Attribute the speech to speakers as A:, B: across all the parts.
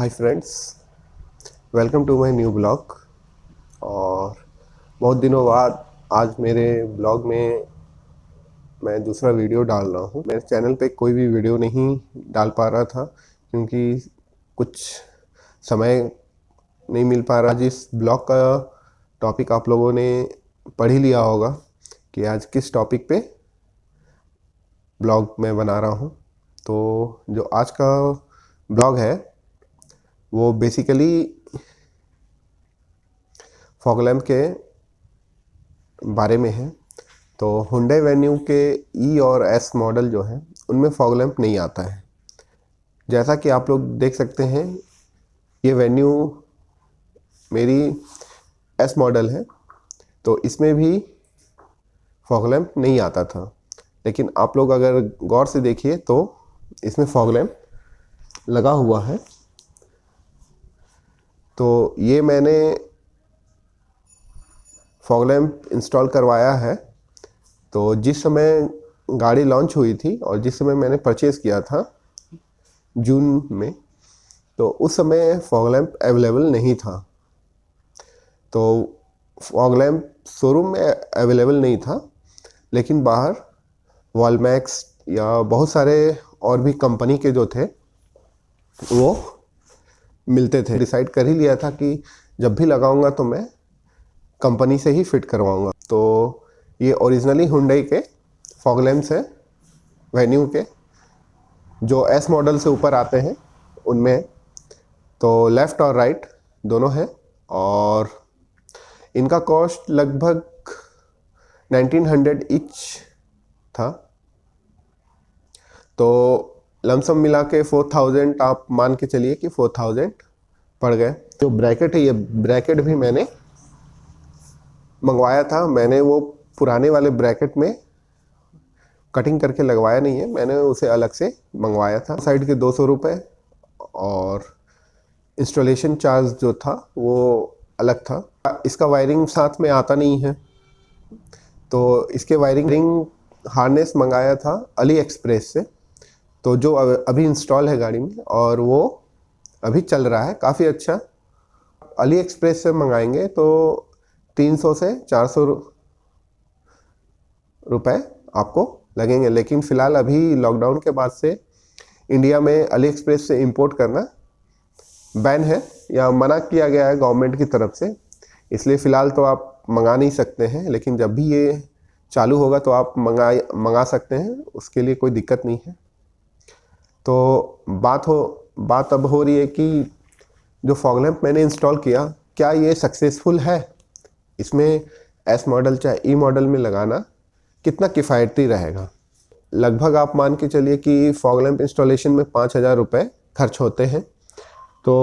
A: Hi friends, welcome to my new blog. और बहुत दिनों बाद आज मेरे ब्लॉग में मैं दूसरा वीडियो डाल रहा हूँ। मेरे चैनल पे कोई भी वीडियो नहीं डाल पा रहा था क्योंकि कुछ समय नहीं मिल पा रहा। जिस ब्लॉग का टॉपिक आप लोगों ने पढ़ ही लिया होगा कि आज किस टॉपिक पे ब्लॉग मैं बना रहा हूँ। तो जो आज का ब्लॉग है वो बेसिकली फॉग लैम्प के बारे में है। तो हुंडई वेन्यू के ई और एस मॉडल जो है उनमें फॉग लैम्प नहीं आता है। जैसा कि आप लोग देख सकते हैं, ये वेन्यू मेरी एस मॉडल है, तो इसमें भी फॉग लैम्प नहीं आता था। लेकिन आप लोग अगर गौर से देखिए तो इसमें फॉग लैम्प लगा हुआ है। तो ये मैंने फॉग लैम्प इंस्टॉल करवाया है। तो जिस समय गाड़ी लॉन्च हुई थी और जिस समय मैंने परचेज़ किया था जून में, तो उस समय फॉग लैम्प अवेलेबल नहीं था। तो फॉग लैम्प शोरूम में अवेलेबल नहीं था, लेकिन बाहर वॉलमैक्स या बहुत सारे और भी कंपनी के जो थे वो मिलते थे। डिसाइड कर ही लिया था कि जब भी लगाऊंगा तो मैं कंपनी से ही फिट करवाऊंगा। तो ये ओरिजिनली हुंडई के फॉग लैम्प्स है वेन्यू के, जो एस मॉडल से ऊपर आते हैं उनमें। तो लेफ़्ट और राइट दोनों हैं और इनका कॉस्ट लगभग 1900 ईच था। तो लमसम मिला के 4000 आप मान के चलिए कि 4000 पड़ गए। जो ब्रैकेट है, ये ब्रैकेट भी मैंने मंगवाया था। मैंने वो पुराने वाले ब्रैकेट में कटिंग करके लगवाया नहीं है, मैंने उसे अलग से मंगवाया था। साइड के 200 रुपये और इंस्टॉलेशन चार्ज जो था वो अलग था। इसका वायरिंग साथ में आता नहीं है, तो इसके वायरिंग हार्नेस मंगाया था अली एक्सप्रेस से, तो जो अभी इंस्टॉल है गाड़ी में और वो अभी चल रहा है काफ़ी अच्छा। अली एक्सप्रेस से मंगाएंगे तो 300 से 400 रुपये आपको लगेंगे। लेकिन फ़िलहाल अभी लॉकडाउन के बाद से इंडिया में अली एक्सप्रेस से इंपोर्ट करना बैन है या मना किया गया है गवर्नमेंट की तरफ से, इसलिए फ़िलहाल तो आप मंगा नहीं सकते हैं। लेकिन जब भी ये चालू होगा तो आप मंगा सकते हैं, उसके लिए कोई दिक्कत नहीं है। तो बात अब हो रही है कि जो फॉग लैम्प मैंने इंस्टॉल किया, क्या ये सक्सेसफुल है? इसमें एस मॉडल चाहे ई मॉडल में लगाना कितना किफ़ायती रहेगा? लगभग आप मान के चलिए कि फॉग लैम्प इंस्टॉलेशन में 5000 रुपये खर्च होते हैं। तो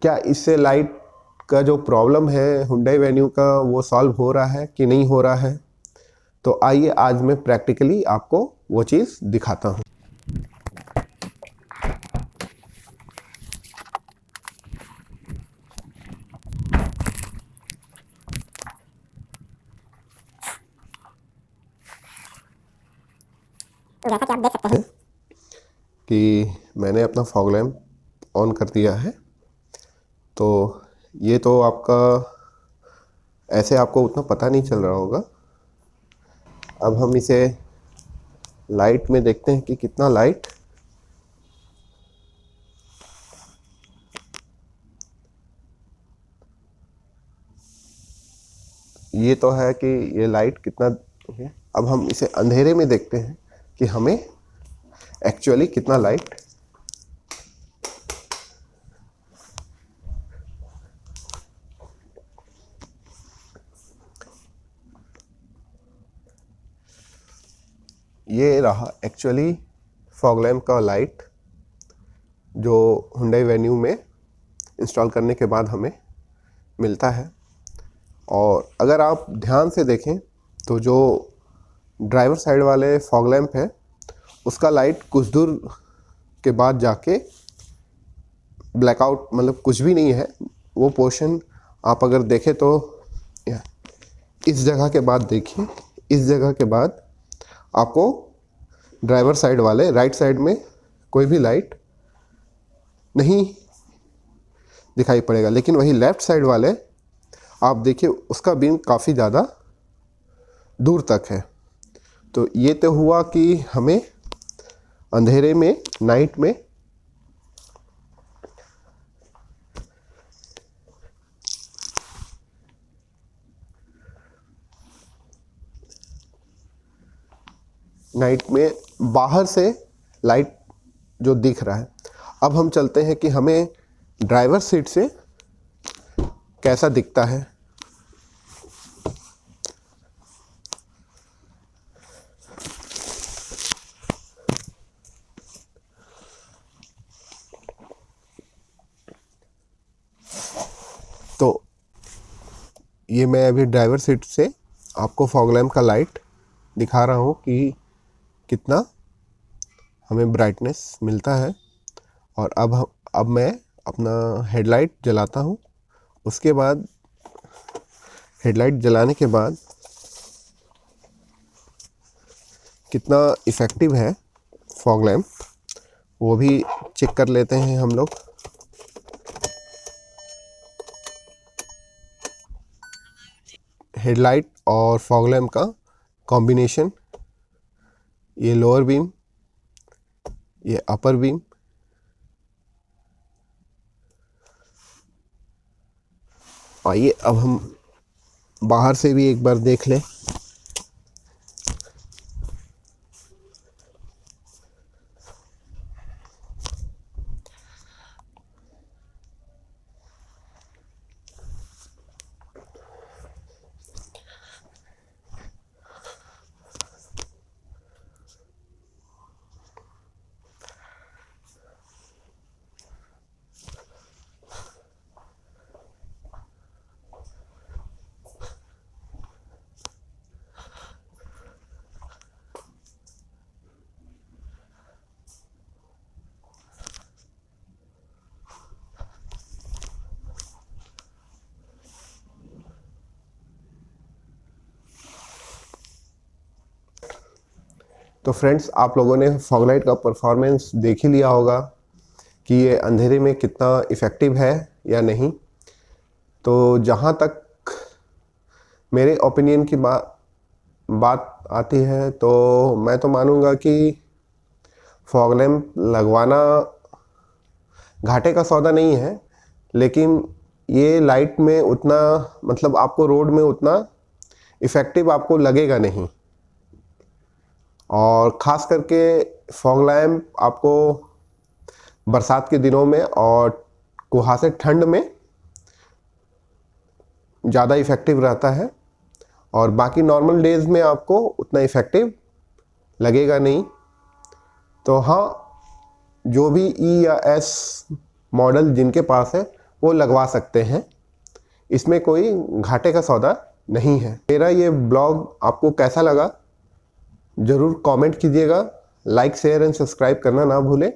A: क्या इससे लाइट का जो प्रॉब्लम है हुंडई वेन्यू का वो सॉल्व हो रहा है कि नहीं हो रहा है? तो आइए आज मैं प्रैक्टिकली आपको वो चीज़ दिखाता हूँ।
B: जैसा कि आप देख सकते हैं
A: कि मैंने अपना फॉग लैम्प ऑन कर दिया है। तो ये तो आपका ऐसे आपको उतना पता नहीं चल रहा होगा। अब हम इसे लाइट में देखते हैं कि कितना लाइट ये तो है कि ये लाइट कितना है। अब हम इसे अंधेरे में देखते हैं कि हमें एक्चुअली कितना लाइट ये रहा एक्चुअली फॉग लैम्प का लाइट जो हुंडई वेन्यू में इंस्टॉल करने के बाद हमें मिलता है। और अगर आप ध्यान से देखें तो जो ड्राइवर साइड वाले फॉग लैम्प है उसका लाइट कुछ दूर के बाद जाके ब्लैकआउट, मतलब कुछ भी नहीं है वो पोर्शन। आप अगर देखें तो इस जगह के बाद देखिए, इस जगह के बाद आपको ड्राइवर साइड वाले राइट साइड में कोई भी लाइट नहीं दिखाई पड़ेगा। लेकिन वही लेफ़्ट साइड वाले आप देखिए उसका बीम काफ़ी ज़्यादा दूर तक है। तो ये तो हुआ कि हमें अंधेरे में, नाइट में बाहर से लाइट जो दिख रहा है। अब हम चलते हैं कि हमें ड्राइवर सीट से कैसा दिखता है। तो ये मैं अभी ड्राइवर सीट से आपको फॉग लैम्प का लाइट दिखा रहा हूँ कि कितना हमें ब्राइटनेस मिलता है। और अब मैं अपना हेडलाइट जलाता हूँ। उसके बाद हेडलाइट जलाने के बाद कितना इफ़ेक्टिव है फॉग लैम्प वो भी चेक कर लेते हैं हम लोग। हेडलाइट और फॉग लैम्प का कॉम्बिनेशन, ये लोअर बीम, ये अपर बीम, आइए अब हम बाहर से भी एक बार देख लें। तो फ्रेंड्स, आप लोगों ने फॉग लाइट का परफॉर्मेंस देख ही लिया होगा कि ये अंधेरे में कितना इफ़ेक्टिव है या नहीं। तो जहाँ तक मेरे ओपिनियन की बात आती है तो मैं तो मानूंगा कि फॉग लैम्प लगवाना घाटे का सौदा नहीं है। लेकिन ये लाइट में उतना, मतलब आपको रोड में उतना इफ़ेक्टिव आपको लगेगा नहीं। और ख़ास करके फॉग लैम्प आपको बरसात के दिनों में और कुहासे ठंड में ज़्यादा इफ़ेक्टिव रहता है। और बाकी नॉर्मल डेज़ में आपको उतना इफ़ेक्टिव लगेगा नहीं। तो हाँ, जो भी ई या एस मॉडल जिनके पास है वो लगवा सकते हैं, इसमें कोई घाटे का सौदा नहीं है। मेरा ये ब्लॉग आपको कैसा लगा ज़रूर कमेंट कीजिएगा। लाइक, शेयर एंड सब्सक्राइब करना ना भूलें।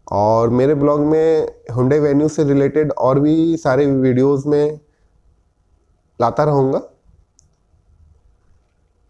A: और मेरे ब्लॉग में हुंडई वेन्यू से रिलेटेड और भी सारे वीडियोस में लाता रहूँगा।